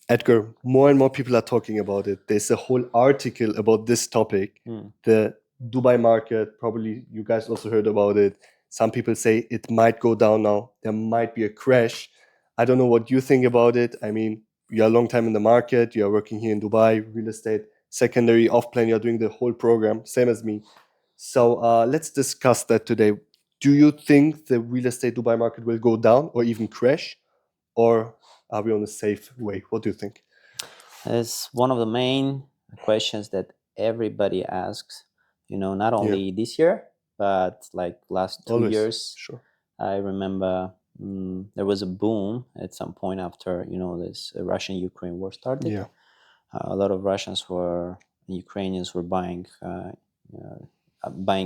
Edgar, more and more people are talking about it. There's a whole article about this topic. The Dubai market, probably you guys also heard about it. Some people say it might go down now. There might be a crash. I don't know what you think about it. I mean, you're a long time in the market. You're working here in Dubai, real estate, secondary, off plan. You're doing the whole program, same as me. So let's discuss that today. Do you think the real estate Dubai market will go down or even crash? Or are we on a safe way? What do you think? It's one of the main questions that everybody asks, not only this year, but like last 2 years. Sure. I remember there was a boom at some point after, this Russian-Ukraine war started. Yeah. A lot of Ukrainians were buying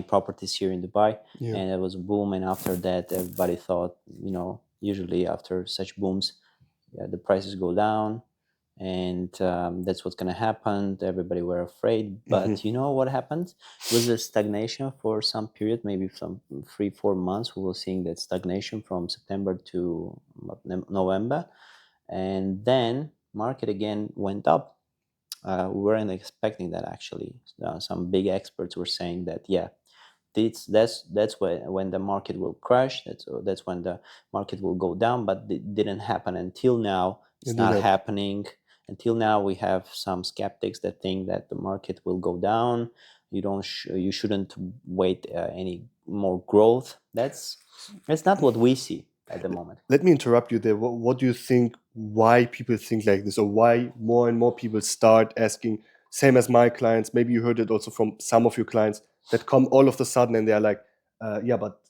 properties here in Dubai, Yeah. and there was a boom. And after that, everybody thought, usually after such booms, the prices go down, and that's what's going to happen. Everybody were afraid, but you know what happened? It was a stagnation for some period, maybe some 3-4 months. We were seeing that stagnation from September to November, and then market again went up. We weren't expecting that, actually. Some big experts were saying that, that's when the market will crash. That's when the market will go down, but it didn't happen until now. It's not happening. Until now, we have some skeptics that think that the market will go down. You shouldn't wait any more growth. That's not what we see at the moment. Let me interrupt you there. What do you think? Why people think like this, or why more and more people start asking? Same as my clients. Maybe you heard it also from some of your clients that come all of a sudden and they're like, "Yeah, but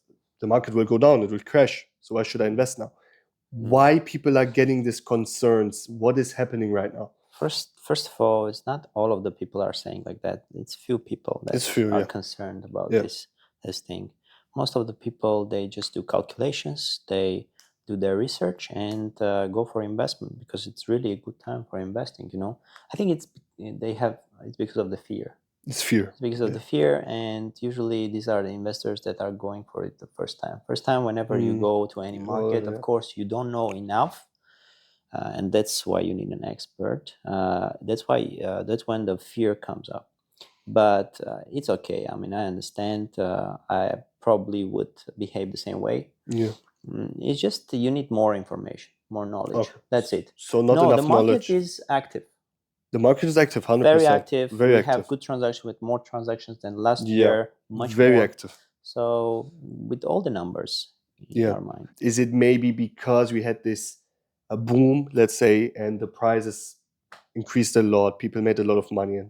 the market will go down. It will crash. So why should I invest now?" Why people are getting these concerns? What is happening right now? First of all, it's not all of the people are saying like that. It's few people that are concerned about this thing. Most of the people, they just do calculations, they do their research, and go for investment, because it's really a good time for investing. I think it's because of the fear. It's fear. It's because of the fear, and usually these are the investors that are going for it the first time. Whenever you go to any market, of course, you don't know enough. And that's why you need an expert. That's when the fear comes up. But it's okay. I mean, I understand. I probably would behave the same way. Yeah. It's just you need more information, more knowledge. Okay. That's it. So not enough the market knowledge. is active. The market is active, 100%. Very active. Very we active. have good transactions, with more transactions than last Yeah. year. Much Very more. active. So with all the numbers in our mind. Is it maybe because we had this a boom, let's say, and the prices increased a lot, people made a lot of money, and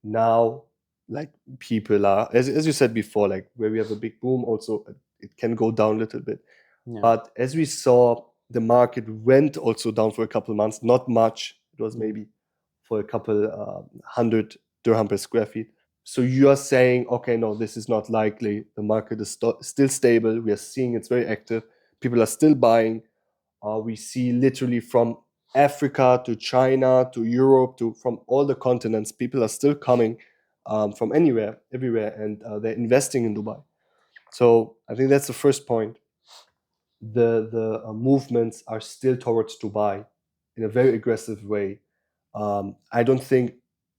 now like people are, as you said before, like where we have a big boom, also it can go down a little bit. Yeah. But as we saw, the market went also down for a couple of months, not much. It was maybe for a couple hundred dirham per square feet. So you are saying, okay, no, this is not likely. The market is still stable. We are seeing it's very active. People are still buying. We see literally from Africa to China to Europe to from all the continents, people are still coming from anywhere, everywhere, and they're investing in Dubai. So I think that's the first point. The movements are still towards Dubai in a very aggressive way. I don't think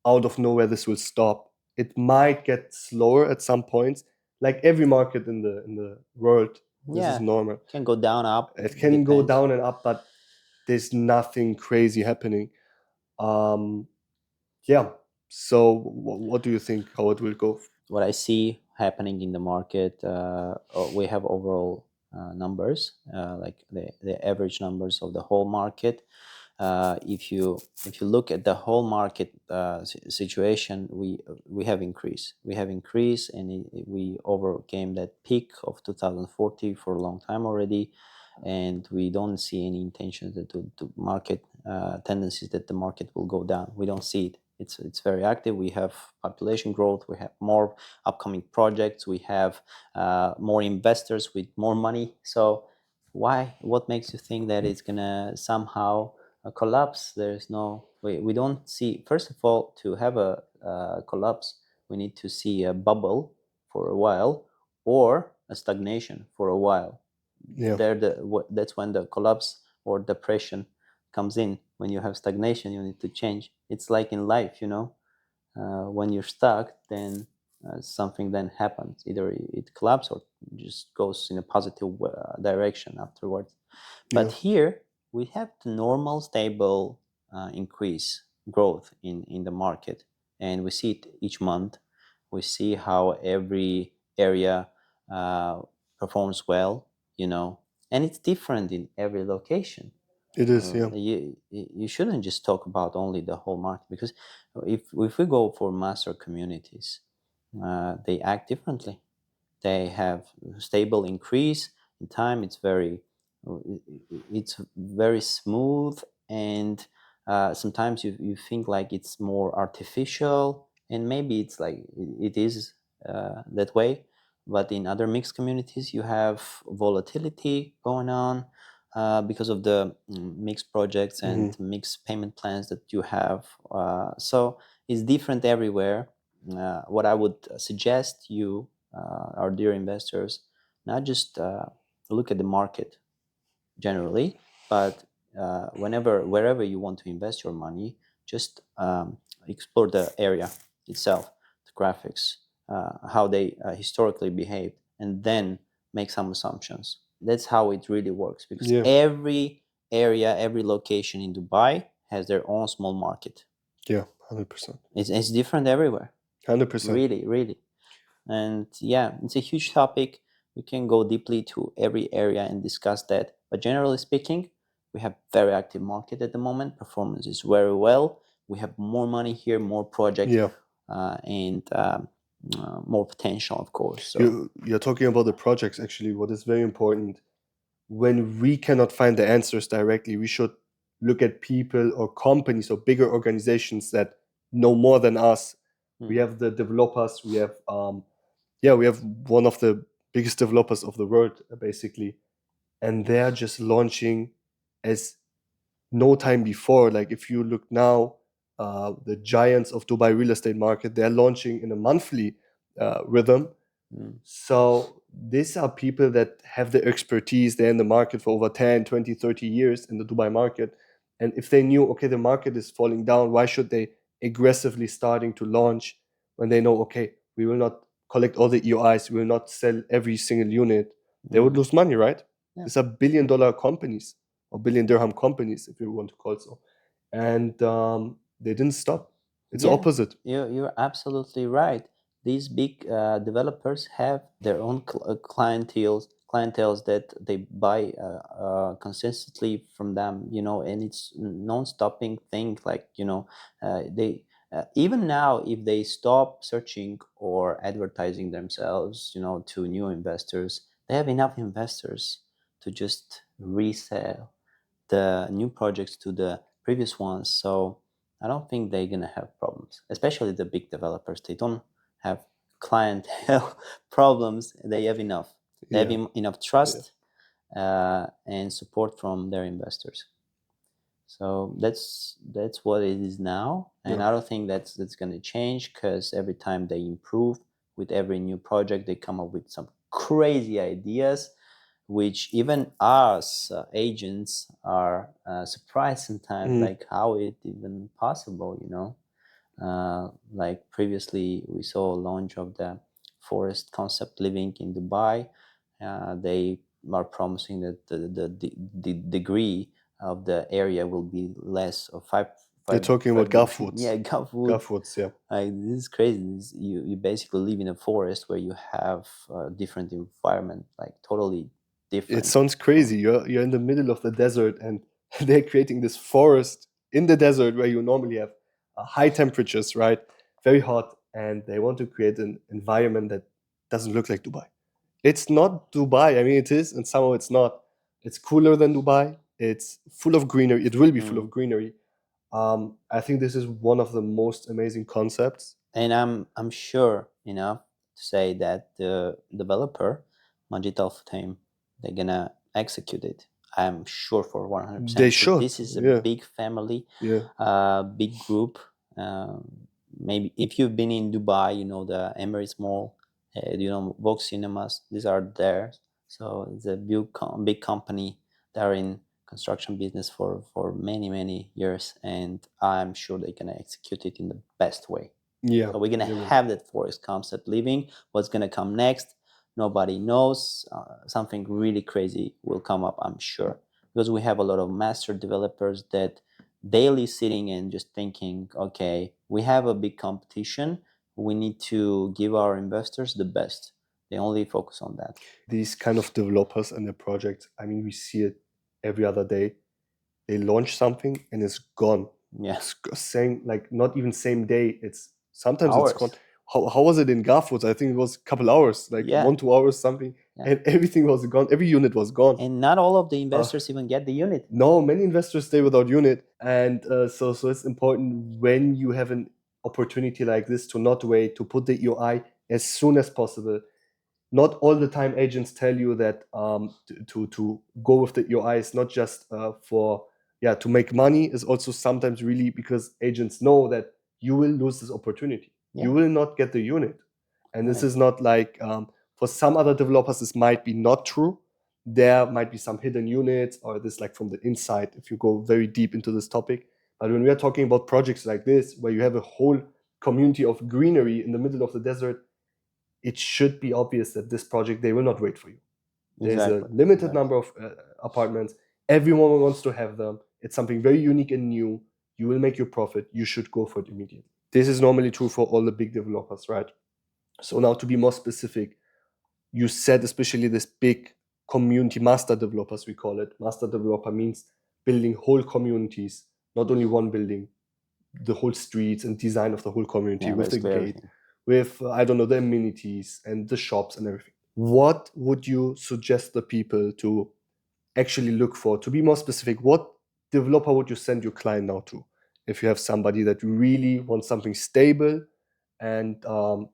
out of nowhere this will stop. It might get slower at some points, like every market in the world. This is normal. It can go down, up. It can go down and up, but there's nothing crazy happening. Yeah. So what do you think? How it will go? What I see happening in the market, we have overall numbers, like the average numbers of the whole market. If you look at the whole market situation, we have increase. And we overcame that peak of 2040 for a long time already, and we don't see any intentions that to market tendencies that the market will go down. We don't see it. It's very active. We have population growth. We have more upcoming projects. We have more investors with more money. So what makes you think that it's gonna somehow collapse? There's no way. We don't see. First of all, to have a collapse, we need to see a bubble for a while, or a stagnation for a while. Yeah. That's when the collapse or depression comes in. when you have stagnation, you need to change. It's like in life, when you're stuck, then something then happens. Either it collapses or just goes in a positive direction afterwards. But Yeah. here we have the normal, stable increase growth in the market, and we see it each month. We see how every area uh, performs well, and it's different in every location. It is. Yeah. You shouldn't just talk about only the whole market, because if we go for master communities, they act differently. They have stable increase in time. It's very smooth, and sometimes you think like it's more artificial, and maybe it's like it is that way. But in other mixed communities, you have volatility going on because of the mixed projects Hmm. and mixed payment plans that you have. So it's different everywhere. What I would suggest you, our dear investors, not just look at the market generally, but wherever you want to invest your money, just explore the area itself, the graphics, how they historically behaved, and then make some assumptions. That's how it really works, because Yeah. every area, every location in Dubai has their own small market. Yeah. 100%. It's different everywhere, 100%. really, really. And yeah, it's a huge topic. We can go deeply to every area and discuss that. But generally speaking, we have very active market at the moment. Performance is very well. We have more money here, more projects, Yeah. and more potential, of course. So You're talking about the projects. Actually, what is very important, when we cannot find the answers directly, we should look at people or companies or bigger organizations that know more than us. We have the developers. We have we have one of the biggest developers of the world, basically, and they're just launching as no time before. Like if you look now, the giants of Dubai real estate market, they're launching in a monthly rhythm. So these are people that have the expertise. They're in the market for over 10, 20, 30 years in the Dubai market. And if they knew, okay, the market is falling down, why should they aggressively starting to launch when they know, okay, we will not collect all the EOIs, we will not sell every single unit. They would lose money, right? Yeah. These are billion-dollar companies or billion dirham companies, if you want to call it so. And they didn't stop. It's the Yeah, opposite. you're absolutely right. These big developers have their own clienteles that they buy consistently from them, and it's non-stopping thing. Like, they even now, if they stop searching or advertising themselves, to new investors, they have enough investors to just resell the new projects to the previous ones. So I don't think they're gonna have problems, especially the big developers. They don't have clientele problems. They have enough. They have Yeah. enough trust and support from their investors. So that's what it is now, and Yeah. I don't think that's gonna change, because every time they improve with every new project, they come up with some crazy ideas, which even us agents are surprised sometimes, Mhm. like how it even possible. Like previously, we saw a launch of the forest concept living in Dubai. They are promising that the degree of the area will be less of You're five talking about five Gulf degrees. Woods. Yeah, Gulf Woods. Gulf Woods, yeah. Like, this is crazy. You basically live in a forest where you have a different environment, like totally It different sounds from. crazy. You're in the middle of the desert, and they're creating this forest in the desert where you normally have high temperatures, right? Very hot, and they want to create an environment that doesn't look like Dubai. It's not Dubai. I mean, it is, and somehow it's not. It's cooler than Dubai. It's full of greenery. It will be full Mm. of greenery. I think this is one of the most amazing concepts. And I'm sure enough to say that the developer, Majid Al Futtaim, they're gonna execute it. I'm sure for They 100%, because should. this is a Yeah. big family, Yeah. big group. Maybe if you've been in Dubai, you know the Emirates Mall, Vox Cinemas. These are there. So it's a big company. They're in construction business for many years, and I'm sure they're gonna execute it in the best way. Yeah, So we're gonna they will. have that forest concept living. What's gonna come next? Nobody knows. Something really crazy will come up, I'm sure, because we have a lot of master developers that daily sitting and just thinking, okay, we have a big competition. We need to give our investors the best. They only focus on that. These kind of developers and their projects, I mean, we see it every other day. They launch something and it's gone. Yeah, It's saying like not even same day. It's sometimes it's gone. hours. How was it in Garfoods? I think it was a couple hours, like Yeah, 1-2 hours something, yeah. and everything was gone. Every unit was gone. And not all of the investors even get the unit. No, many investors stay without unit, and so it's important when you have an opportunity like this to not wait, to put the UI as soon as possible. Not all the time agents tell you that to go with the UI is not just for to make money. Is also sometimes really because agents know that you will lose this opportunity. Yeah. You will not get the unit, and this Right. is not like for some other developers this might be not true. There might be some hidden units or this like from the inside if you go very deep into this topic. But when we are talking about projects like this where you have a whole community of greenery in the middle of the desert, it should be obvious that this project, they will not wait for you. There's a limited number of apartments. Everyone wants to have them. It's something very unique and new. You will make your profit. You should go for it immediately. This is normally true for all the big developers, right? So now to be more specific, you said especially this big community master developers, we call it. Master developer means building whole communities, not only one building, the whole streets and design of the whole community Yeah, with the basically gate, everything. with I don't know, the amenities and the shops and everything. What would you suggest the people to actually look for? To be more specific, what developer would you send your client now to? If you have somebody that really wants something stable and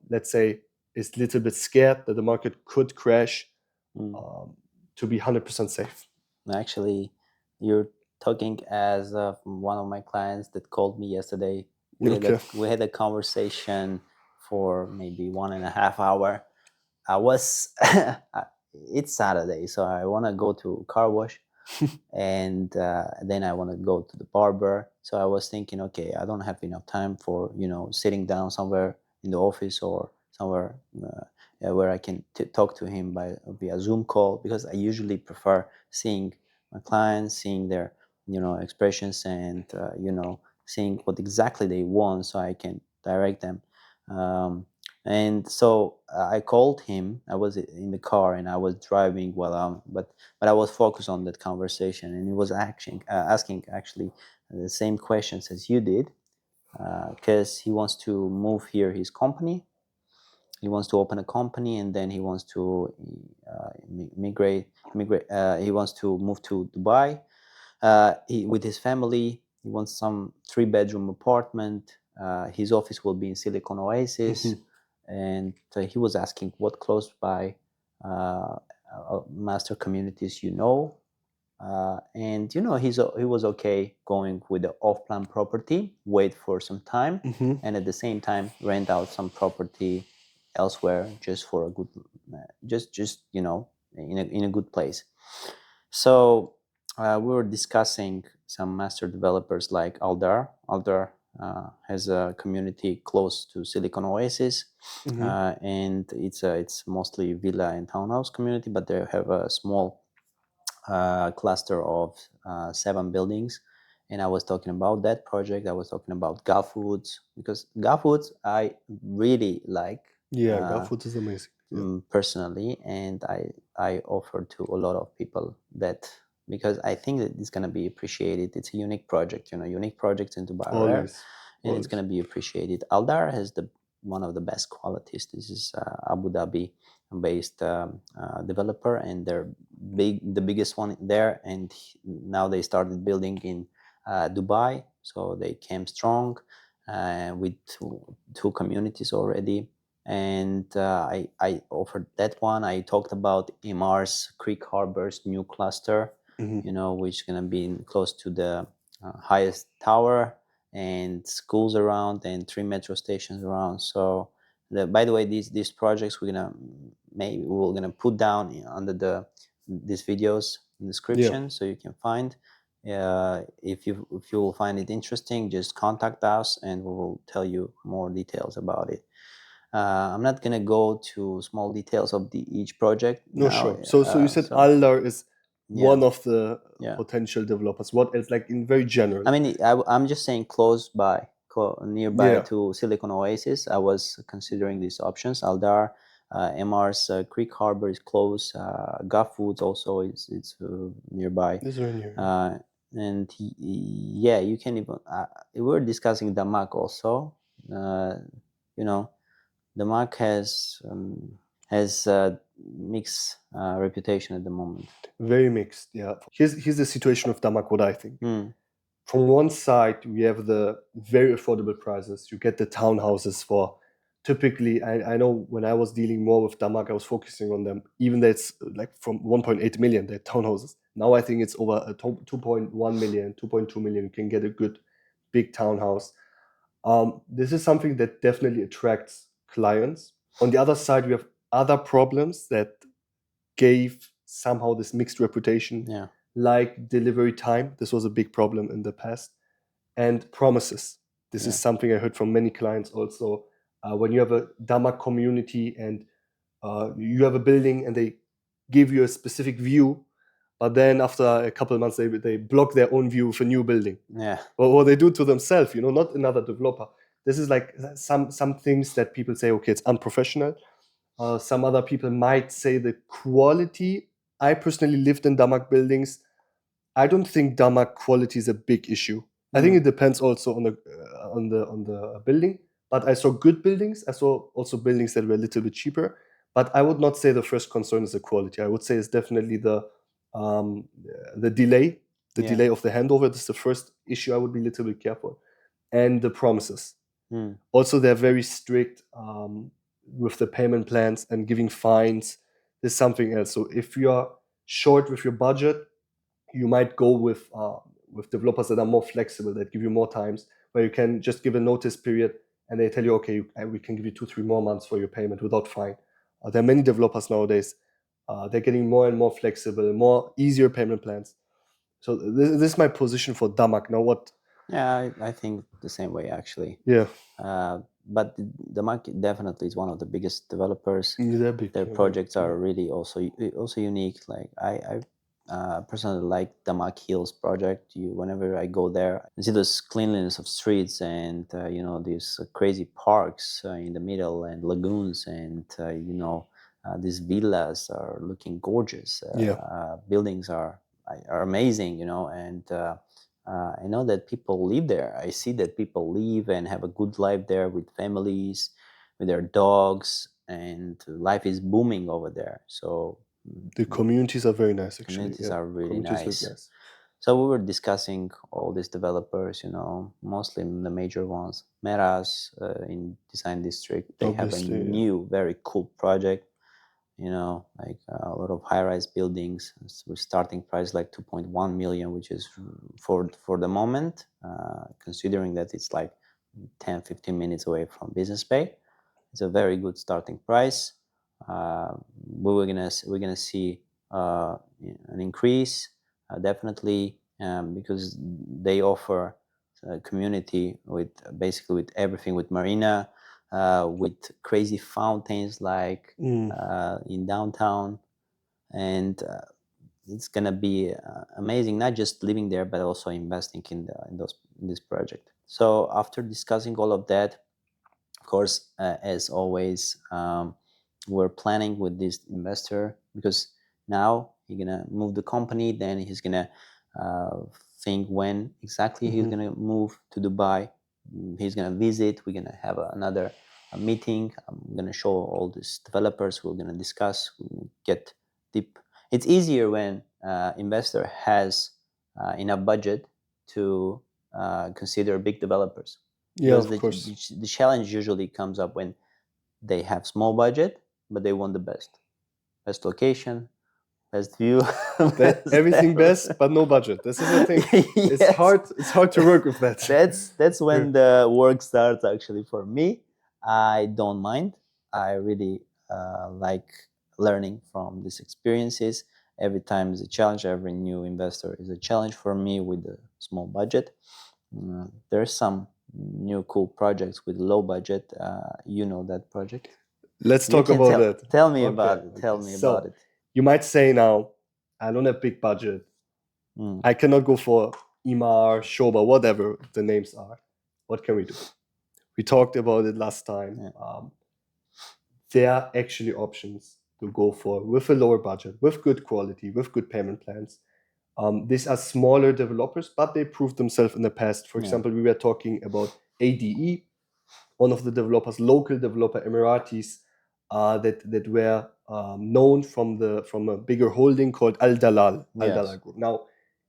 let's say is a little bit scared that the market could crash, to be 100% safe. Actually, you're talking as one of my clients that called me yesterday. We had a conversation for maybe 1.5 hours. I was it's Saturday, so I want to go to car wash, and then I want to go to the barber. So I was thinking, okay, I don't have enough time for sitting down somewhere in the office or somewhere where I can talk to him via Zoom call, because I usually prefer seeing my clients, seeing their expressions, and seeing what exactly they want, so I can direct them. And so I called him. I was in the car and I was driving but I was focused on that conversation, and he was asking actually the same questions as you did, because he wants to move here his company. He wants to open a company, and then he wants to migrate. He wants to move to Dubai with his family. He wants some 3-bedroom apartment. His office will be in Silicon Oasis, and he was asking what close by master communities and he was okay going with the off-plan property, wait for some time, and at the same time rent out some property elsewhere, just for a good just in a good place. So we were discussing some master developers like Aldar. Aldar has a community close to Silicon Oasis, and it's mostly villa and townhouse community, but they have a small cluster of 7 buildings. And I was talking about that project. I was talking about Garfoods, because Garfoods I really like. Garfoods is amazing. Personally, and I offer to a lot of people that, because I think that it's going to be appreciated. It's a unique project, unique projects in Dubai are rare, and it's going to be appreciated. Aldar has one of the best qualities. This is Abu Dhabi based developer, and they're the biggest one there, and now they started building in Dubai, so they came strong with two communities already. And I offered that one. I talked about Emar's Creek Harbor's new cluster, which is going to be close to the highest tower, and schools around, and 3 metro stations around. So, by the way, these projects we're gonna put down under these videos. in the description, so you can find. If you will find it interesting, just contact us and we will tell you more details about it. I'm not gonna go to small details of each project No, now. sure. So you said So Aldar is yeah, one of the yeah. potential developers. What else, like in very general? I mean, I'm just saying close by, nearby Yeah. to Silicon Oasis. I was considering these options. Aldar, MR's Creek Harbor is close. Gulf Woods also is it's nearby. This is very near. And yeah, you can even. We were discussing Damak also. You know, Damak has mixed reputation at the moment. Very mixed. Yeah. Here's the situation of Damak. What I think. Mm, From one side, we have the very affordable prices. You get the townhouses for typically. I know when I was dealing more with Damak, I was focusing on them. Even though it's like from 1.8 million, they're townhouses. Now I think it's over 2.1 million, 2.2 million. You can get a good big townhouse. This is something that definitely attracts clients. On the other side, we have other problems that gave somehow this mixed reputation, yeah. like delivery time. This was a big problem in the past. And promises. This is Yeah. something I heard from many clients also. When you have a Damak community and you have a building and they give you a specific view, but then after a couple of months they block their own view of a new building. Yeah. Or they do to themselves, not another developer. This is like some things that people say, okay, it's unprofessional. Some other people might say the quality. I personally lived in Damak buildings. I don't think Damak quality is a big issue. I think it depends also on the building. But I saw good buildings. I saw also buildings that were a little bit cheaper. But I would not say the first concern is the quality. I would say it's definitely the delay, Yeah. delay of the handover. This is the first issue. I would be a little bit careful, and the promises. Mm. Also, they're very strict with the payment plans and giving fines. Is something else. So if you are short with your budget, you might go with developers that are more flexible, that give you more times, where you can just give a notice period and they tell you, okay, we can give you 2-3 more months for your payment without fine. There are many developers nowadays. They're getting more and more flexible, more easier payment plans. So this is my position for Damak. Now what? Yeah, I think the same way actually. Yeah, But the market definitely is one of the biggest developers. they're big. Their projects are really also unique. Like I personally like Damak Hills project. Whenever I go there, I see this cleanliness of streets and these crazy parks in the middle and lagoons and these villas are looking gorgeous. Buildings are amazing, and I know that people live there. I see that people live and have a good life there with families, with their dogs, and life is booming over there. So The communities are very nice, actually. communities are really Communities look nice. So we were discussing all these developers, mostly the major ones. Meras in Design District, they Obviously, have a yeah. new, very cool project. Like a lot of high-rise buildings with starting price like 2.1 million, which is for the moment, considering that it's like 10-15 minutes away from Business Bay. It's a very good starting price. We're gonna see an increase definitely because they offer a community with basically with everything, with marina, with crazy fountains like in downtown, and it's gonna be amazing. Not just living there, but also investing in this project. So after discussing all of that, of course, as always, we're planning with this investor because now he's gonna move the company. Then he's gonna think when exactly he's gonna move to Dubai. He's gonna visit. We're gonna have another meeting. I'm gonna show all these developers. We're gonna discuss. Get deep. It's easier when investor has enough budget to consider big developers. Yeah, Because of course. the challenge usually comes up when they have small budget, but they want the best location, best view, Everything best, but no budget. This is the thing. It's Yes. hard. It's hard to work with that. That's when the work starts. Actually, for me, I don't mind. I really like learning from these experiences, every time is a challenge. Every new investor is a challenge for me with a small budget. There's some new cool projects with low budget. You know that project. Let's You talk can about it. tell me Okay, about it. Tell okay. me So about it. you might say now, I don't have big budget. Mm. I cannot go for Imar, Shoba, whatever the names are. What can we do? We talked about it last time. Yeah. There are actually options to go for with a lower budget, with good quality, with good payment plans. These are smaller developers, but they proved themselves in the past. For Yeah. example, we were talking about ADE, one of the developers, local developer Emiratis, that were known from a bigger holding called Al Dalal Yes. Group. Now,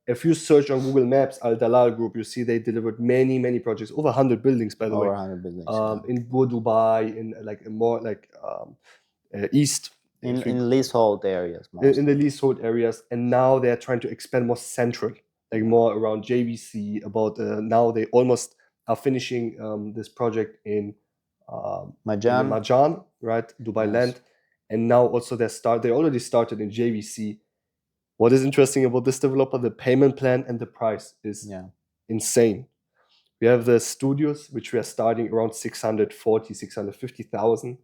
if you search on Google Maps Al Dalal Group, you see they delivered many projects, over 100 buildings, by the Over way, 100 buildings. Yeah. in Bur Dubai, in like more like east. if you- In leasehold areas, in mostly. the leasehold areas, and now they're trying to expand more central, like more around JVC. About now they almost are finishing this project in Majan. Marjan, right, Dubai Yes. land, and now also they already started in JVC. What is interesting about this developer, the payment plan and the price is Yeah. insane. We have the studios, which we are starting around 640, 650,000.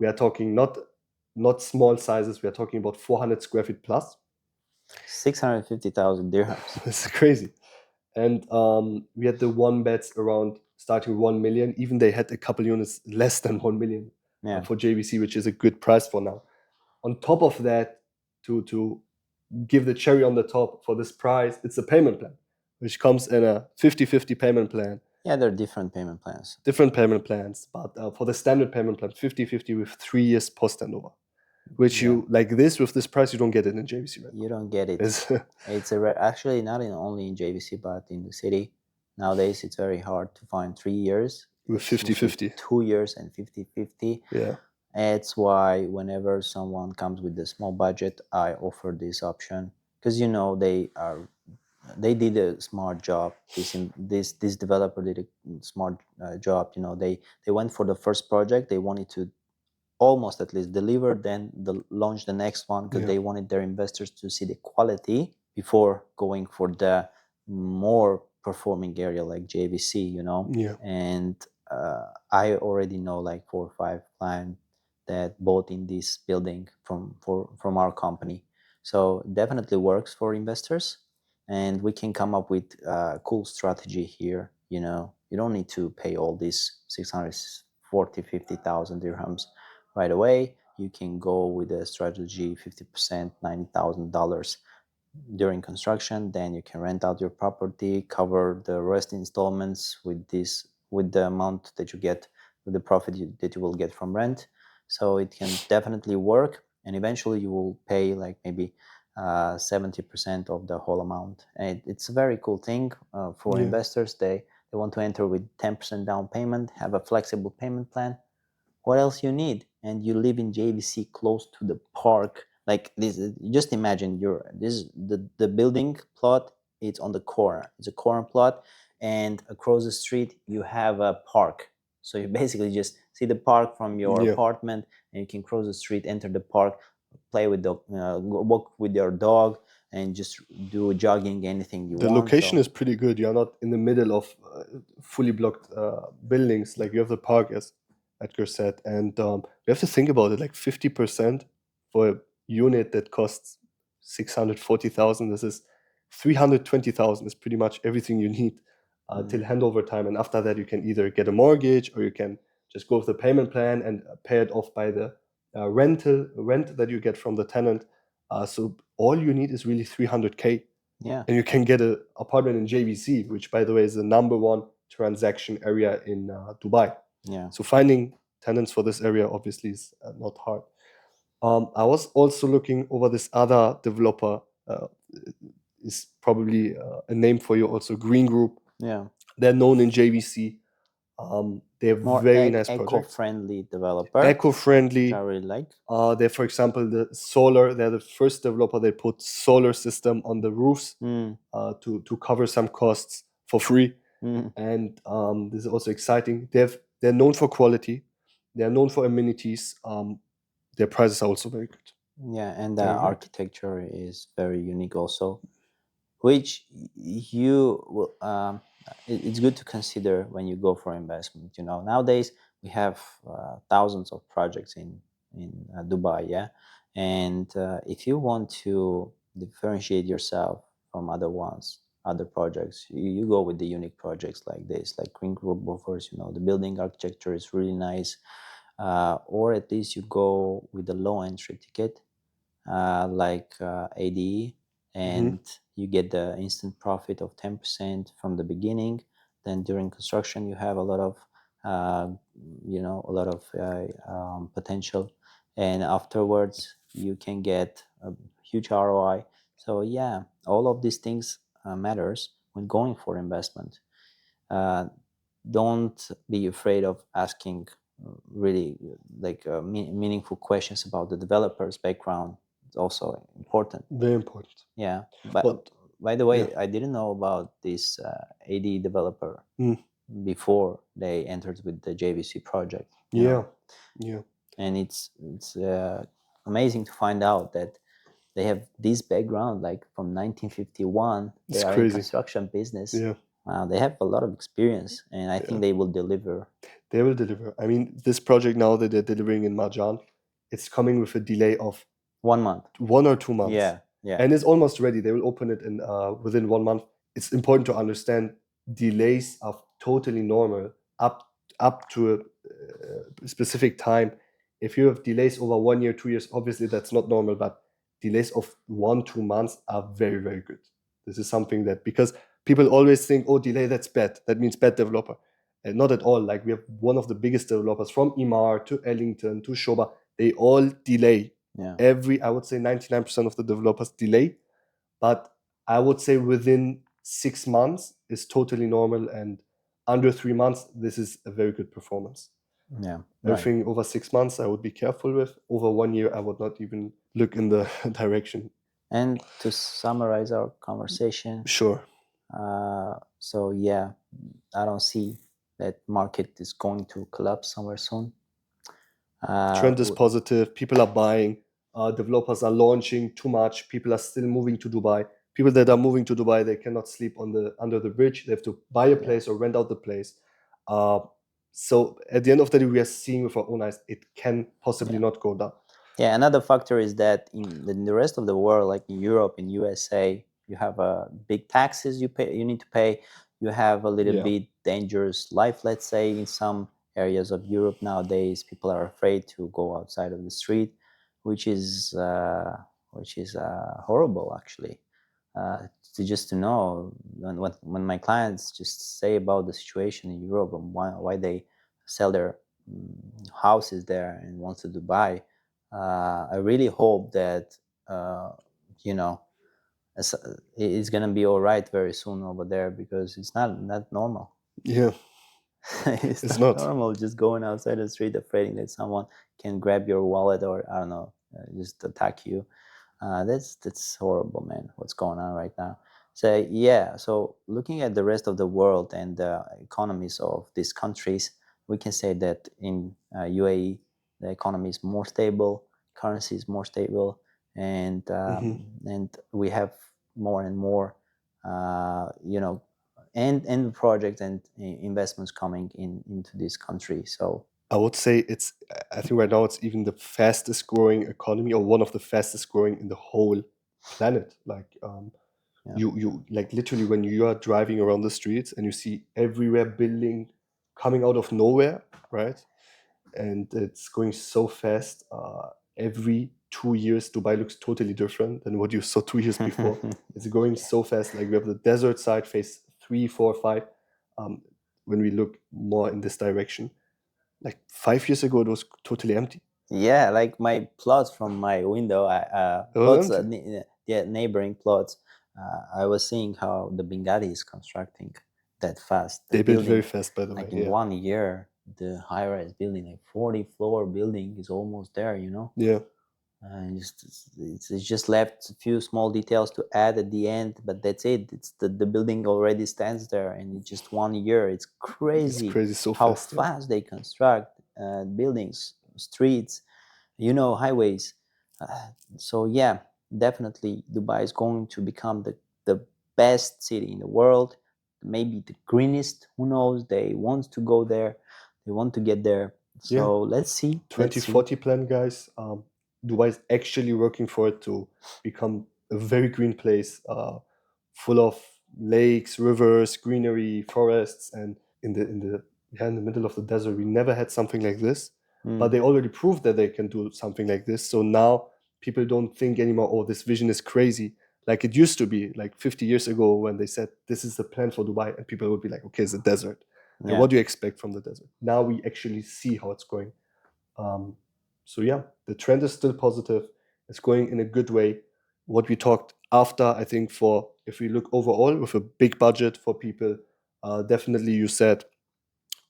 We are talking not small sizes. We are talking about 400 square feet plus. 650,000 dirhams. It's crazy. And we had the one beds around starting 1 million. Even they had a couple units less than 1 million Yeah. for JVC, which is a good price for now. On top of that, to give the cherry on the top for this price, it's a payment plan, which comes in a 50-50 payment plan. Yeah, there are different payment plans. Different payment plans, but for the standard payment plan, 50-50 with 3 years post handover, which Yeah. you like this with this price, you don't get it in JVC right now. You don't get it. It's It's actually not only in JVC, but in the city. Nowadays, it's very hard to find 3 years. with It's mostly 50-50. 2 years and 50-50. Yeah. It's why whenever someone comes with a small budget, I offer this option because they did a smart job. This developer did a smart job. They went for the first project. They wanted to almost at least deliver, then launch the next one because Yeah. they wanted their investors to see the quality before going for the more performing area like JVC. Yeah. And I already know like 4 or 5 clients that bought in this building from our company. So definitely works for investors, and we can come up with a cool strategy here. You don't need to pay all these 640-50,000 dirhams right away. You can go with a strategy 50%, $90,000 during construction. Then you can rent out your property, cover the rest installments with the amount that you get, with the profit that you will get from rent. So it can definitely work, and eventually you will pay like maybe 70% of the whole amount. And it's a very cool thing for Yeah. investors. They want to enter with 10% down payment, have a flexible payment plan. What else you need? And you live in JVC close to the park. Like this, just imagine the building plot. It's on the corner. It's a corner plot, and across the street you have a park. So you basically just see the park from your Yeah. apartment, and you can cross the street, enter the park, play with walk with your dog, and just do jogging, anything you The want. location So is pretty good. You're not in the middle of fully blocked buildings. Like you have the park, as Edgar said, and you have to think about it. Like 50% for a unit that costs 640,000. This is 320,000. Is pretty much everything you need till handover time. And after that, you can either get a mortgage or you can just go with the payment plan and pay it off by the rent that you get from the tenant. So all you need is really 300K. yeah, And you can get an apartment in JVC, which, by the way, is the #1 transaction area in Dubai. yeah, So finding tenants for this area obviously is not hard. I was also looking over this other developer. Is probably a name for you also, Green Group. yeah. They're known in JVC. They have More very nice projects. eco-friendly developer. Eco-friendly. which I really like. They're, for example, they're the first developer. They put solar system on the roofs to cover some costs for free. And this is also exciting. They're known for quality. They're known for amenities. Their prices are also very good. Yeah, and the Very good. architecture is very unique also, which you will it's good to consider when you go for investment. You know, nowadays we have thousands of projects in Dubai, yeah, and if you want to differentiate yourself from other ones, other projects, you go with the unique projects like this, like Green Group offers. You know, the building architecture is really nice, or at least you go with the low entry ticket, like ADE, Hmm. and you get the instant profit of 10% from the beginning. Then during construction, you have a lot of, uh, a lot of potential, and afterwards you can get a huge ROI. So yeah, all of these things matters when going for investment. Uh, don't be afraid of asking really like meaningful questions about the developer's background. It's also important. Very important. Yeah, but But by the yeah. way, I didn't know about this AD developer Mm. before they entered with the JVC project, Yeah. Yeah. and it's amazing to find out that they have this background, like from 1951 they It's are in crazy. construction business. Yeah. They have a lot of experience, and I Yeah. think they will deliver. They will deliver. I mean, this project now that they're delivering in Marjan, it's coming with a delay of 1 month. 1 or 2 months. Yeah, yeah, And it's almost ready. They will open it in within 1 month. It's important to understand delays are totally normal up to a specific time. If you have delays over 1 year, 2 years, obviously that's not normal, but delays of 1, 2 months are very, very good. This is something that, because people always think, oh, delay, that's bad. That means bad developer. And not at all. Like, we have one of the biggest developers from Imar to Ellington to Shoba. They all delay. yeah. I would say 99% of the developers delay, but I would say within 6 months is totally normal, and under 3 months, this is a very good performance. Yeah, right. Everything over 6 months, I would be careful with. Over 1 year, I would not even look in the direction. And to summarize our conversation, Sure. so yeah, I don't see that market is going to collapse somewhere soon. Trend is positive. People are buying. Developers are launching too much. People are still moving to Dubai. People that are moving to Dubai, they cannot sleep under the bridge. They have to buy a place or rent out the place. So at the end of the day, we are seeing with our own eyes, it can possibly Yeah. not go down. Yeah, another factor is that in the rest of the world, like in Europe, in USA, you have big taxes you need to pay. You have a little Yeah. bit dangerous life, let's say, in some areas of Europe nowadays. People are afraid to go outside of the street, which is horrible, actually. Just to know when my clients just say about the situation in Europe and why they sell their houses there and want to Dubai. I really hope that uh, you know it's gonna be all right very soon over there, because it's not normal. Yeah, It's it's not not. normal just going outside the street afraid that someone can grab your wallet, or I don't know, just attack you. That's horrible, man. What's going on right now? So yeah, so looking at the rest of the world and the economies of these countries, we can say that in UAE the economy is more stable, currency is more stable, and we have more and more, you know, and projects and investments coming into this country. So I would say I think right now it's even the fastest growing economy, or one of the fastest growing in the whole planet. Like, yeah, you like, literally, when you are driving around the streets and you see everywhere building coming out of nowhere, right? And it's going so fast. Every 2 years, Dubai looks totally different than what you saw 2 years before. It's going so fast. Like, we have the desert side, phase 3, 4, 5. Um, when we look more in this direction, like 5 years ago, it was totally empty. yeah, like my plots from my window, It was empty. yeah, neighboring plots. I was seeing how the Bengadi is constructing that fast. The They built very building, fast, by the way. like in Yeah, 1 year, the high-rise building, like 40-floor building, is almost there. You know, yeah. and it's just left a few small details to add at the end, but that's it. It's the building already stands there, and in just 1 year, it's It's crazy crazy, so how fast. Yeah. fast they construct buildings, streets, highways. So yeah, definitely Dubai is going to become the best city in the world, maybe the greenest. Who knows? They want to go there. They want to get there. Yeah. So let's see. Let's see. 2040 plan, guys. Dubai is actually working for it to become a very green place, full of lakes, rivers, greenery, forests, and in the middle of the desert. We never had something like this, but Mm, they already proved that they can do something like this. So now people don't think anymore, oh, this vision is crazy, like it used to be like 50 years ago when they said this is the plan for Dubai, and people would be like, okay, it's a desert. And yeah. what do you expect from the desert? Now we actually see how it's going. So yeah, the trend is still positive. It's going in a good way. What we talked after, I think, for if we look overall with a big budget for people, definitely you said,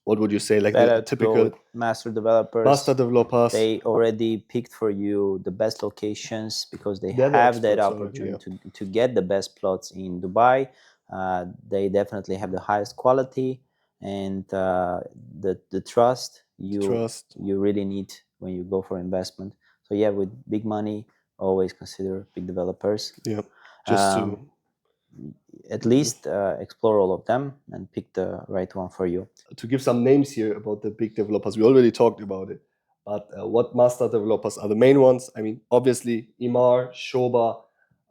what would you say, like the Better to go with typical master developers. master developers? They already picked for you the best locations because they They're the have that experts already, opportunity to get the best plots in Dubai. They definitely have the highest quality and the trust Trust. you really need when you go for investment. So yeah, with big money, always consider big developers. Yeah, just to At least explore all of them and pick the right one for you. give some names here about the big developers. We already talked about it, but what master developers are the main ones? I mean, obviously, Imar, Shoba,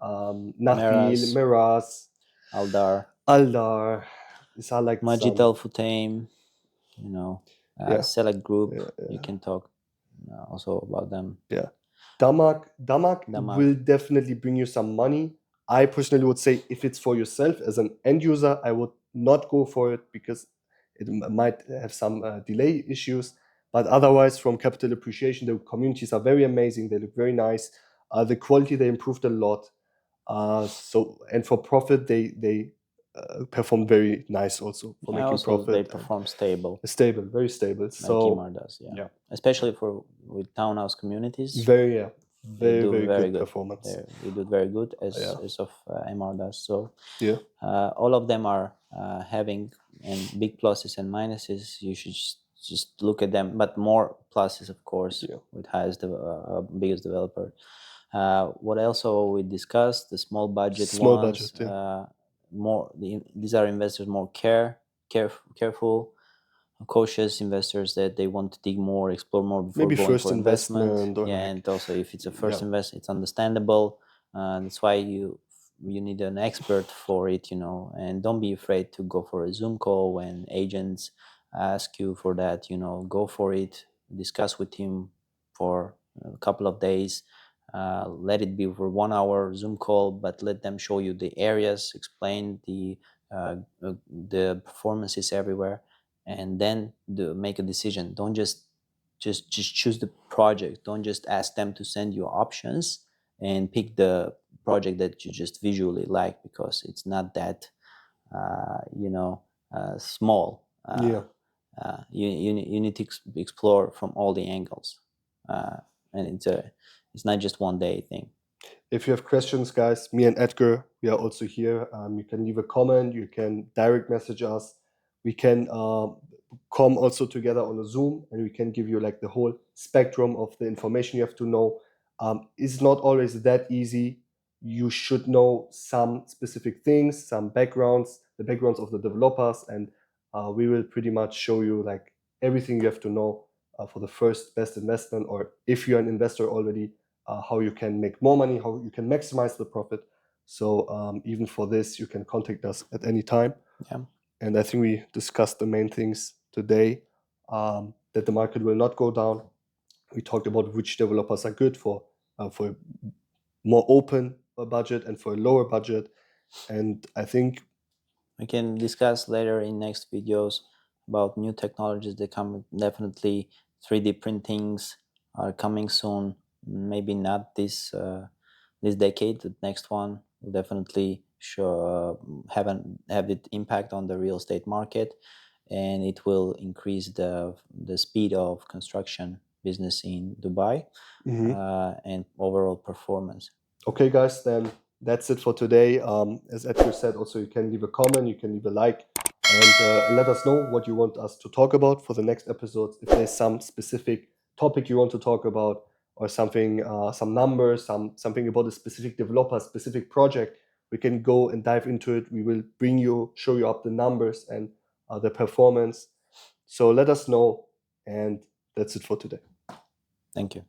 Nakhil, Meraz, Miraz, Aldar, Aldar. These are like Majid some. Al Futtaim, Yeah, Select Group. yeah, You can talk also about them. yeah. Damak Damak. will definitely bring you some money. I personally would say if it's for yourself as an end user, I would not go for it because it might have some delay issues. But otherwise, from capital appreciation, the communities are very amazing. They look very nice. The quality they improved a lot. And for profit, they performed very nice also for Yeah, making also profit. they and perform stable, stable, very stable. like So Imar does. Yeah. yeah, Especially with townhouse communities, very they very do very very good good. performance. They do very good Yeah. as of Imar does. So Yeah. all of them are having and big pluses and minuses. You should just look at them, but more pluses, of course, Yeah. with highest biggest developer. What also we discussed, the small budget Small ones. budget, yeah. These are investors more careful, cautious investors that they want to dig more, explore more before Maybe going first for investment. investment or Yeah, like, and also if it's a first yeah. investment, it's understandable. That's why you need an expert for it, and don't be afraid to go for a Zoom call when agents ask you for that. Go for it, discuss with him for a couple of days. Let it be for 1 hour Zoom call, but let them show you the areas, explain the performances everywhere, and then make a decision. Don't just choose the project. Don't just ask them to send you options and pick the project that you just visually like, because it's not that small. Yeah. You need to explore from all the angles, and it's not just one day thing. If you have questions, guys, me and Edgar, we are also here. You can leave a comment. You can direct message us. We can come also together on a Zoom, and we can give you like the whole spectrum of the information you have to know. It's not always that easy. You should know some specific things, some backgrounds, the backgrounds of the developers, and we will pretty much show you like everything you have to know for the first best investment, or if you're an investor already, how you can make more money, how you can maximize the profit. So even for this, you can contact us at any time. Yeah. And I think we discussed the main things today, that the market will not go down. We talked about which developers are good for a more open budget and for a lower budget. And I think We can discuss later in next videos about new technologies that come. Definitely 3D printings are coming soon. Maybe not this decade. The next one will definitely have it impact on the real estate market, and it will increase the speed of construction business in Dubai, and overall performance. okay, guys, then that's it for today. As Edgar said, also you can leave a comment, you can leave a like, and let us know what you want us to talk about for the next episodes. If there's some specific topic you want to talk about, or something, some numbers, something about a specific developer, specific project, we can go and dive into it. We will show you up the numbers and the performance. So let us know, and that's it for today. Thank you.